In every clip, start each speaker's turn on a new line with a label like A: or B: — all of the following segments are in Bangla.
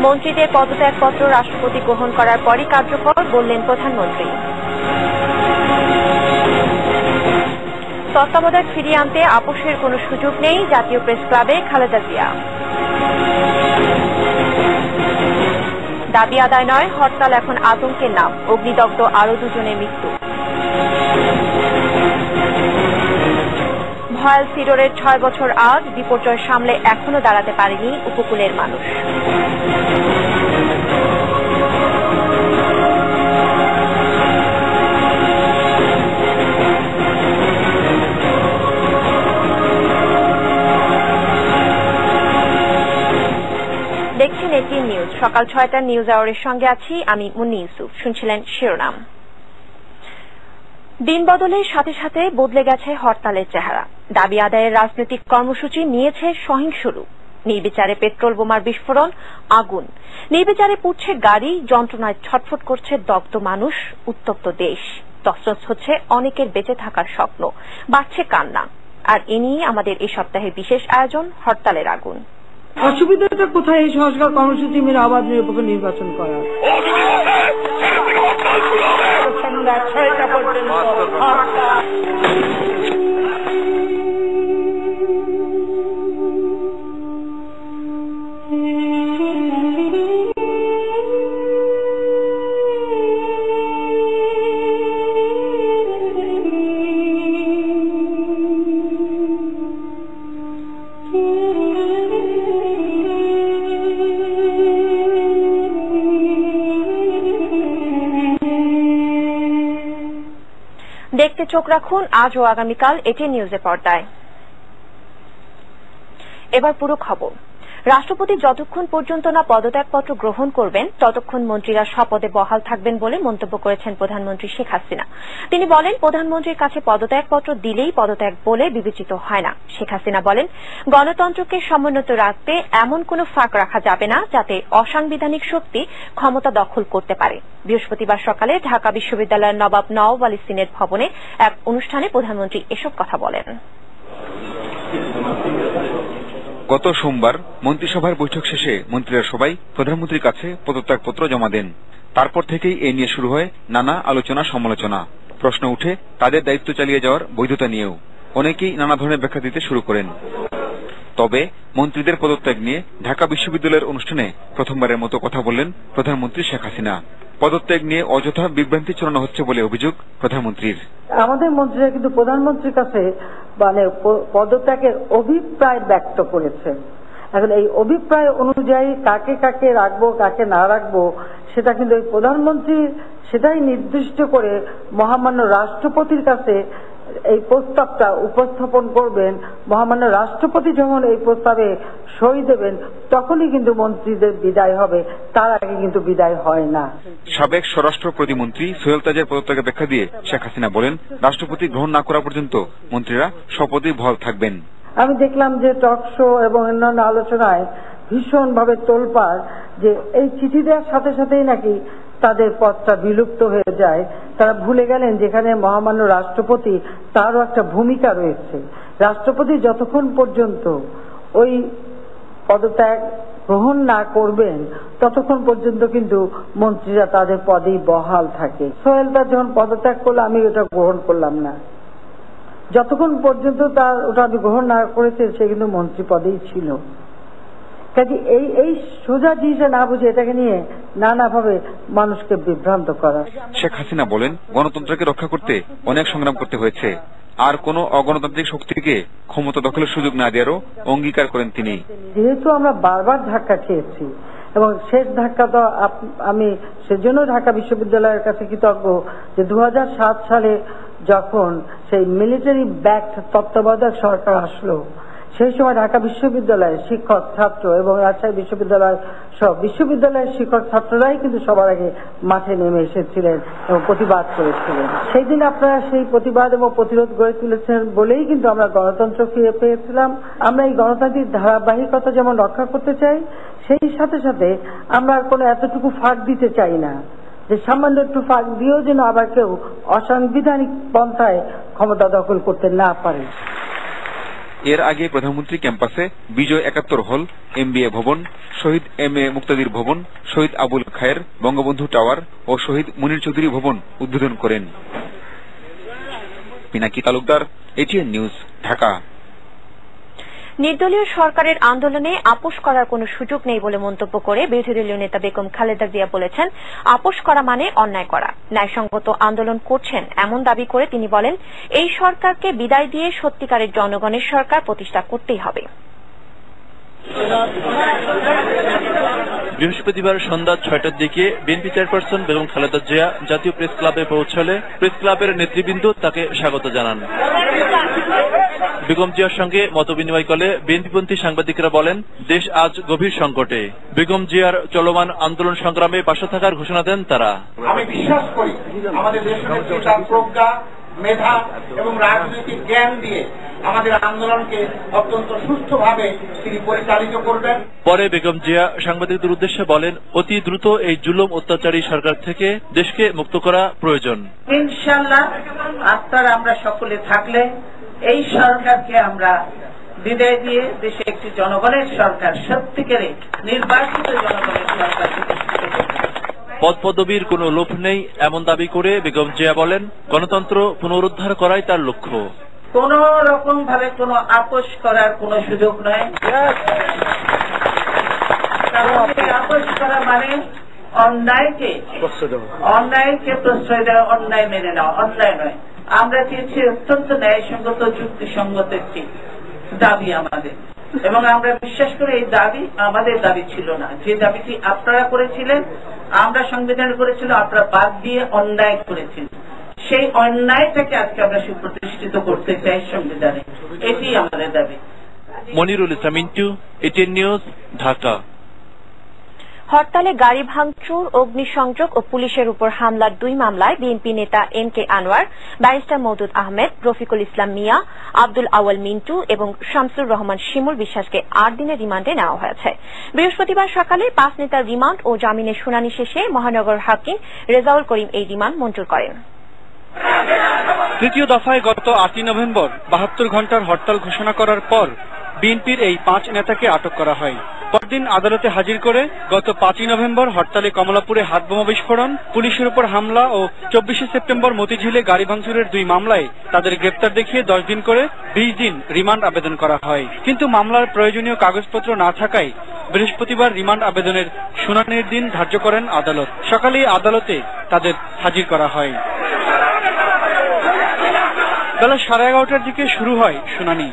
A: মন্ত্রীদের পদত্যাগপত্র রাষ্ট্রপতি গ্রহণ করার পরই কার্যকর, বললেন প্রধানমন্ত্রী। তত্ত্বাবধায়ক ফিরিয়ে আনতে আপোষের কোনো সুযোগ নেই, জাতীয় প্রেস ক্লাবে খালেদা জিয়া। দাবি আদায় নয়, হরতাল এখন আতঙ্কের নাম, অগ্নিদগ্ধ আরও 2 জনের মৃত্যু। ভয়াল সিডরের 6 বছর আজ, বিপর্যয় সামলে এখনো দাঁড়াতে পারেনি উপকূলের মানুষ। দেখছেন এটিএন নিউজ। সকাল 6টার নিউজ আওয়ারের সঙ্গে আছি আমি মুন্নি ইউসুফ। শুনছিলেন শিরোনাম। দিন বদলের সাথে সাথে বদলে গেছে হরতালের চেহারা। দাবি আদায়ের রাজনৈতিক কর্মসূচি নিয়েছে সহিংস রূপ। নির্বিচারে পেট্রোল বোমার বিস্ফোরণ, আগুন, নির্বিচারে পুড়ছে গাড়ি, যন্ত্রণায় ছটফট করছে দগ্ধ মানুষ, উত্তপ্ত দেশ। তছনছ হচ্ছে অনেকের বেঁচে থাকার স্বপ্ন, বাড়ছে কান্না। আর এ নিয়ে আমাদের এই সপ্তাহের বিশেষ আয়োজন হরতালের আগুন।
B: অসুবিধাটা কোথায় এই সংস্কার কর্মসূচি মেনে অবাধ নিরপেক্ষ নির্বাচন করা?
A: দেখতে চোখ রাখুন আজ ও আগামীকাল এটিএন নিউজের পর্দায়। এবার পুরো খবর। রাষ্ট্রপতি যতক্ষণ পর্যন্ত না পদত্যাগপত্র গ্রহণ করবেন ততক্ষণ মন্ত্রীরা স্বপদে বহাল থাকবেন বলে মন্তব্য করেছেন প্রধানমন্ত্রী শেখ হাসিনা। তিনি বলেন, প্রধানমন্ত্রীর কাছে পদত্যাগপত্র দিলেই পদত্যাগ বলে বিবেচিত হয় না। শেখ হাসিনা বলেন, গণতন্ত্রকে সমুন্নত রাখতে এমন কোনো ফাঁক রাখা যাবে না যাতে অসাংবিধানিক শক্তি ক্ষমতা দখল করতে পারে। বৃহস্পতিবার সকালে ঢাকা বিশ্ববিদ্যালয়ের নবাব নওয়াব আলী সিনেট ভবনে এক অনুষ্ঠানে প্রধানমন্ত্রী এসব কথা বলেন।
C: গত সোমবার মন্ত্রিসভার বৈঠক শেষে মন্ত্রীরা সবাই প্রধানমন্ত্রীর কাছে পদত্যাগপত্র জমা দেন। তারপর থেকেই এ নিয়ে শুরু হয় নানা আলোচনা সমালোচনা। প্রশ্ন উঠে তাদের দায়িত্ব চালিয়ে যাওয়ার বৈধতা নিয়েও। অনেকেই নানা ধরনের ব্যাখ্যা দিতে শুরু করেন। তবে মন্ত্রীদের পদত্যাগ নিয়ে ঢাকা বিশ্ববিদ্যালয়ের অনুষ্ঠানে প্রথমবারের মতো কথা বললেন প্রধানমন্ত্রী শেখ হাসিনা। পদত্যাগ নিয়ে অযথা বিভ্রান্তি ছড়ানো হচ্ছে বলে অভিযোগ প্রধানমন্ত্রীর।
B: আমাদের মন্ত্রীরা কিন্তু প্রধানমন্ত্রীর কাছে পদত্যাগের অভিপ্রায় ব্যক্ত করেছে। এখন এই অভিপ্রায় অনুযায়ী কাকে কাকে রাখবো কাকে না রাখবো সেটা কিন্তু এই প্রধানমন্ত্রী সেটাই নির্দিষ্ট করে মহামান্য রাষ্ট্রপতির কাছে এই প্রস্তাবটা উপস্থাপন করবেন। মহামান্য রাষ্ট্রপতি যখন এই প্রস্তাবে সই দেবেন তখনই কিন্তু মন্ত্রীদের বিদায় হবে, তার আগে কিন্তু বিদায় হয় না।
C: সাবেক স্বরাষ্ট্র প্রতিমন্ত্রী সোহেল তাজের পদত্যাগের ব্যাখ্যা দিয়ে শেখ হাসিনা বলেন, রাষ্ট্রপতি গ্রহণ না করা পর্যন্ত মন্ত্রীরা শপথে বহাল থাকবেন।
B: আমি দেখলাম যে টক শো এবং অন্যান্য আলোচনায় ভীষণ ভাবে তোলপাড় যে এই চিঠি দেওয়ার সাথে সাথেই নাকি তাদের পদটা বিলুপ্ত হয়ে যায়। তারা ভুলে গেলেন যেখানে মহামান্য রাষ্ট্রপতি তারও একটা ভূমিকা রয়েছে। রাষ্ট্রপতি যতক্ষণ পর্যন্ত ওই পদত্যাগ গ্রহণ না করবেন ততক্ষণ পর্যন্ত কিন্তু মন্ত্রীরা তাদের পদেই বহাল থাকে। সোহেল তার যখন পদত্যাগ করলো আমি ওটা গ্রহণ করলাম না। যতক্ষণ পর্যন্ত তার ওটা আমি গ্রহণ না করেছে সে কিন্তু মন্ত্রী পদেই ছিল। কাজে এই সোজা জিনিসটা না বুঝে এটাকে নিয়ে নানাভাবে মানুষকে বিভ্রান্ত করা।
C: শেখ হাসিনা বলেন, গণতন্ত্রকে রক্ষা করতে অনেক সংগ্রাম করতে হয়েছে, আর কোন অগণতান্ত্রিক শক্তিকে ক্ষমতা দখলের সুযোগ না দেওয়ারও অঙ্গীকার করেন তিনি।
B: যেহেতু আমরা বারবার ধাক্কা খেয়েছি এবং শেষ ধাক্কা তো আমি সেজন্য ঢাকা বিশ্ববিদ্যালয়ের কাছে কৃতজ্ঞ যে 2007 সালে যখন সেই মিলিটারি ব্যাকড তত্ত্বাবধায়ক সরকার আসলো সেই সময় ঢাকা বিশ্ববিদ্যালয়ের শিক্ষক ছাত্র এবং রাজশাহী বিশ্ববিদ্যালয়ের সব বিশ্ববিদ্যালয়ের শিক্ষক ছাত্ররাই কিন্তু সবার আগে মাঠে নেমে এসেছিলেন এবং প্রতিবাদ করেছিলেন। সেই দিন আপনারা সেই প্রতিবাদ এবং প্রতিরোধ গড়ে তুলেছেন বলেই কিন্তু আমরা গণতন্ত্র ফিরে পেয়েছিলাম। আমরা এই গণতান্ত্রিক ধারাবাহিকতা যেমন রক্ষা করতে চাই, সেই সাথে সাথে আমরা কোনো এতটুকু ফাঁক দিতে চাই না যে সামান্য একটু ফাঁক দিয়েও যেন আবার কেউ অসাংবিধানিক পন্থায় ক্ষমতা দখল করতে না পারে।
C: এর আগে প্রধানমন্ত্রী ক্যাম্পাসে বিজয় ৭১ হল, MBA ভবন, শহীদ MA মুক্তাদির ভবন, শহীদ আবুল খায়ের, বঙ্গবন্ধু টাওয়ার ও শহীদ মুনীর চৌধুরী ভবন উদ্বোধন করেন। Pinaki Talukdar, ATN news, Dhaka.
A: নির্দলীয় সরকারের আন্দোলনে আপোষ করার কোনো সুযোগ নেই বলে মন্তব্য করে বিরোধী দলীয় নেতা বেগম খালেদা জিয়া বলেছেন, আপোষ করা মানে অন্যায় করা। ন্যায়সঙ্গত আন্দোলন করছেন এমন দাবি করে তিনি বলেন, এই সরকারকে বিদায় দিয়ে সত্যিকারের জনগণের সরকার প্রতিষ্ঠা করতেই হবে।
D: বৃহস্পতিবার সন্ধ্যা ৬টার দিকে বিএনপি চেয়ারপারসন বেগম খালেদা জিয়া জাতীয় প্রেস ক্লাবে পৌঁছালে প্রেস ক্লাবের নেতৃবৃন্দ তাকে স্বাগত জানান। বেগম জিয়ার সঙ্গে মতবিনিময় করলে বিএনপিপন্থী সাংবাদিকরা বলেন, দেশ আজ গভীর সংকটে। বেগম জিয়ার চলমান আন্দোলন সংগ্রামে পাশে থাকার ঘোষণা দেন তারা।
E: আমি বিশ্বাস করি আমাদের দেশনেত্রী তার প্রজ্ঞা, মেধা এবং রাজনৈতিক জ্ঞান দিয়ে আমাদের আন্দোলনকে অত্যন্ত সুষ্ঠুভাবে তিনি পরিচালিত করবেন।
D: পরে বেগম জিয়া সাংবাদিকদের উদ্দেশ্যে বলেন, অতি দ্রুত এই জুলুম অত্যাচারী সরকার থেকে দেশকে মুক্ত করা প্রয়োজন।
B: ইনশাআল্লাহ আপনারা আমরা সকলে থাকলে এই সরকারকে আমরা বিদায় দিয়ে দেশে একটি জনগণের সরকার, সত্যিকারে নির্বাচিত জনগণের সরকার
D: পদ পদবীর কোনো লোভ নেই এমন দাবি করে বেগম জিয়া বলেন, গণতন্ত্র পুনরুদ্ধার করাই তার লক্ষ্য।
B: কোন রকম ভাবে কোনো আপোষ করার কোনো সুযোগ নয়। আপোষ করা মানে অন্যায়কে প্রশ্রয় দেওয়া, অন্যায় মেনে নেওয়া, অন্যায় নয়। আমরা চেয়েছি অত্যন্ত ন্যায়সঙ্গত, যুক্তিসঙ্গত একটি দাবি আমাদের, এবং আমরা বিশ্বাস করি এই দাবি আমাদের দাবি ছিল না। যে দাবিটি আপনারা করেছিলেন, আমরা সংবিধান করেছিল, আপনারা বাদ দিয়ে অন্যায় করেছিলেন। সেই অন্যায়টাকে আজকে আমরা সুপ্রতিষ্ঠিত করতে চাই সংবিধানে, এটি আমাদের দাবি।
D: Monirul Islam Mintu, ATN news, Dhaka.
A: হরতালে গাড়ি ভাঙচুর, অগ্নিসংযোগ ও পুলিশের উপর হামলার 2 মামলায় বিএনপি নেতা MK আনোয়ার, ব্যারিস্টার মওদুদ আহমেদ, রফিকুল ইসলাম মিয়া, আব্দুল আওয়াল মিন্টু এবং শামসুর রহমান শিমুল বিশ্বাসকে 8 দিনের রিমান্ডে নেওয়া হয়েছে। বৃহস্পতিবার সকালে 5 নেতার রিমান্ড ও জামিনের শুনানি শেষে মহানগর হাকিম রেজাউল করিম এই রিমান্ড মঞ্জুর করেন।
F: তৃতীয় দফায় গত 8 নভেম্বর 72 ঘণ্টার হরতাল ঘোষণা করার পর বিএনপির এই 5 নেতাকে আটক করা হয়। পরদিন আদালতে হাজির করে গত 5 নভেম্বর হরতালে কমলাপুরে হাতবোমা বিস্ফোরণ, পুলিশের উপর হামলা ও 24 সেপ্টেম্বর মতিঝিলে গাড়ি ভাঙচুরের 2 মামলায় তাদের গ্রেপ্তার দেখিয়ে 10 দিন করে 20 দিন রিমান্ড আবেদন করা হয়। কিন্তু মামলার প্রয়োজনীয় কাগজপত্র না থাকায় বৃহস্পতিবার রিমান্ড আবেদনের শুনানির দিন ধার্য করেন আদালত। সকালেই আদালতে তাদের হাজির করা হয়। বেলা 11:30টার দিকে শুরু হয় শুনানি,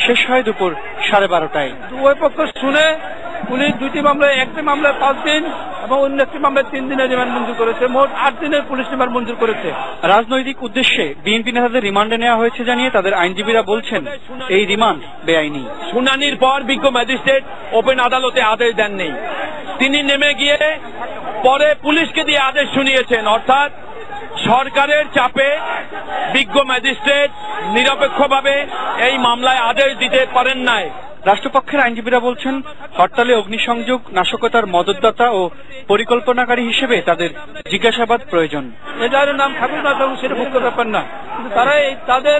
F: শেষ হয় দুপুর 12:30টায়।
G: উভয় পক্ষ শুনে পুলিশ 2টি মামলায়, একটি মামলায় 5 দিন এবং অন্য একটি মামলায় 3 দিনের রিমান্ড মঞ্জুর করেছে। মোট 8 দিনের পুলিশ রিমান্ড মঞ্জুর করেছে।
F: রাজনৈতিক উদ্দেশ্যে বিএনপি নেতাদের রিমান্ডে নেওয়া হয়েছে জানিয়ে তাদের আইনজীবীরা বলছেন, এই রিমান্ড বেআইনি।
G: শুনানির পর বিজ্ঞ ম্যাজিস্ট্রেট ওপেন আদালতে আদেশ দেননি, তিনি নেমে গিয়ে পরে পুলিশকে দিয়ে আদেশ শুনিয়েছেন। অর্থাৎ সরকারের চাপে বিজ্ঞ ম্যাজিস্ট্রেট নিরপেক্ষভাবে এই মামলায় আদেশ দিতে পারেন নাই।
F: রাষ্ট্রপক্ষের আইনজীবীরা বলছেন, হরতালে অগ্নিসংযোগ, নাশকতার মদতদাতা ও পরিকল্পনাকারী হিসেবে তাদের জিজ্ঞাসাবাদ প্রয়োজন।
G: এটার নাম থাকুক না থাকুক সেটা মুখ্য ব্যাপার না, কিন্তু তারা তাদের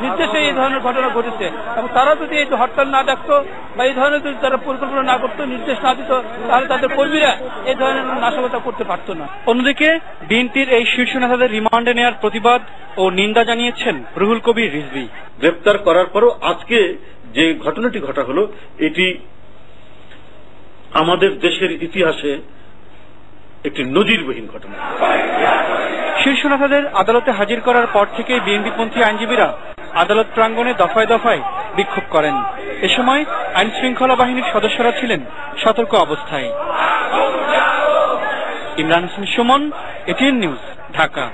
G: নির্দেশে এই ধরনের ঘটনা ঘটেছে এবং তারা যদি এই হরতাল না ডাকতো বা এই ধরনের যদি তারা পরিকল্পনা না করতো, নির্দেশ না দিত, তাহলে তাদের কর্মীরা এই ধরনের নাশকতা করতে পারত না।
F: অন্যদিকে বিএনপির এই শীর্ষ নেতাদের রিমান্ডে নেওয়ার প্রতিবাদ ও নিন্দা জানিয়েছেন রুহুল কবির রিজভী।
H: গ্রেপ্তার করার পরও আজকে যে ঘটনাটি ঘটা হলো, এটি আমাদের দেশের ইতিহাসে একটি নজিরবিহীন ঘটনা।
F: শীর্ষ নেতাদের আদালতে হাজির করার পর থেকেই বিএনপিপন্থী আইনজীবীরা আদালত প্রাঙ্গণে দফায় দফায় বিক্ষোভ করেন। এ সময় আইন শৃঙ্খলা বাহিনীর সদস্যরা ছিলেন সতর্ক অবস্থায়। Imran Hossain Suman, ATN news, Dhaka.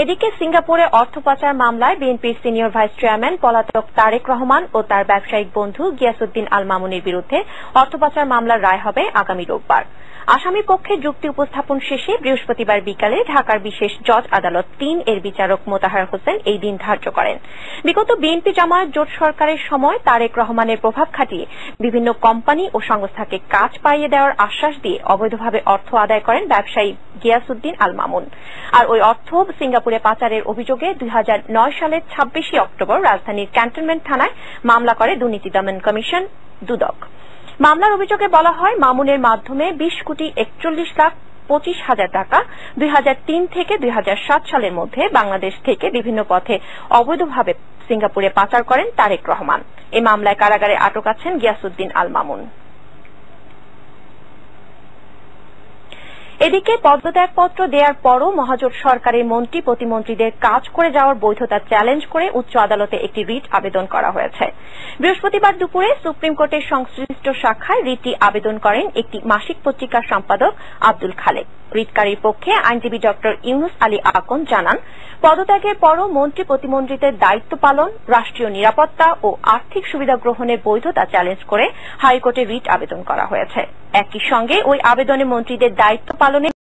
A: এদিকে সিঙ্গাপুরে অর্থ পাচার মামলায় বিএনপির সিনিয়র ভাইস চেয়ারম্যান পলাতক তারেক রহমান ও তার ব্যবসায়িক বন্ধু গিয়াসউদ্দিন আল মামুনের বিরুদ্ধে অর্থ পাচার মামলার রায় হবে আগামী রোববার। আসামি পক্ষে যুক্তি উপস্থাপন শেষে বৃহস্পতিবার বিকালে ঢাকার বিশেষ জজ আদালত 3 এর বিচারক মোতাহার হোসেন এই দিন ধার্য করেন। বিগত বিএনপি জামায়াত জোট সরকারের সময় তারেক রহমানের প্রভাব খাটিয়ে বিভিন্ন কোম্পানি ও সংস্থাকে কাজ পাইয়ে দেওয়ার আশ্বাস দিয়ে অবৈধভাবে অর্থ আদায় করেন ব্যবসায়ী গিয়াসউদ্দিন আল মামুন। আর ওই অর্থ সিঙ্গাপুর সিঙ্গাপুরে পাচারের অভিযোগে 2009 সালের 26 অক্টোবর রাজধানীর ক্যান্টনমেন্ট থানায় মামলা করে দুর্নীতি দমন কমিশন দুদক। মামলার অভিযোগে বলা হয়, মামুনের মাধ্যমে 20,41,25,000 টাকা 2003 থেকে 2007 সালের মধ্যে বাংলাদেশ থেকে বিভিন্ন পথে অবৈধভাবে সিঙ্গাপুরে পাচার করেন তারেক রহমান। এই মামলায় কারাগারে আটক আছেন গিয়াসউদ্দিন আল মামুন। এদিকে পদত্যাগপত্র দেওয়ার পরও মহাজোট সরকারের মন্ত্রী প্রতিমন্ত্রীদের কাজ করে যাওয়ার বৈধতা চ্যালেঞ্জ করে উচ্চ আদালতে একটি রিট আবেদন করা হয়েছে। বৃহস্পতিবার দুপুরে সুপ্রিম কোর্টের সংশ্লিষ্ট শাখায় রিটটি আবেদন করেন একটি মাসিক পত্রিকার সম্পাদক আব্দুল খালেক। রিটকারীর পক্ষে আইনজীবী ডক্টর ইউনুস আলী আকন জানান, পদত্যাগের পরও মন্ত্রী প্রতিমন্ত্রীদের দায়িত্ব পালন, রাষ্ট্রীয় নিরাপত্তা ও আর্থিক সুবিধা গ্রহণের বৈধতা চ্যালেঞ্জ করে হাইকোর্টে রিট আবেদন করা হয়েছে। একই সঙ্গে ওই আবেদনে মন্ত্রীদের দায়িত্ব পালনে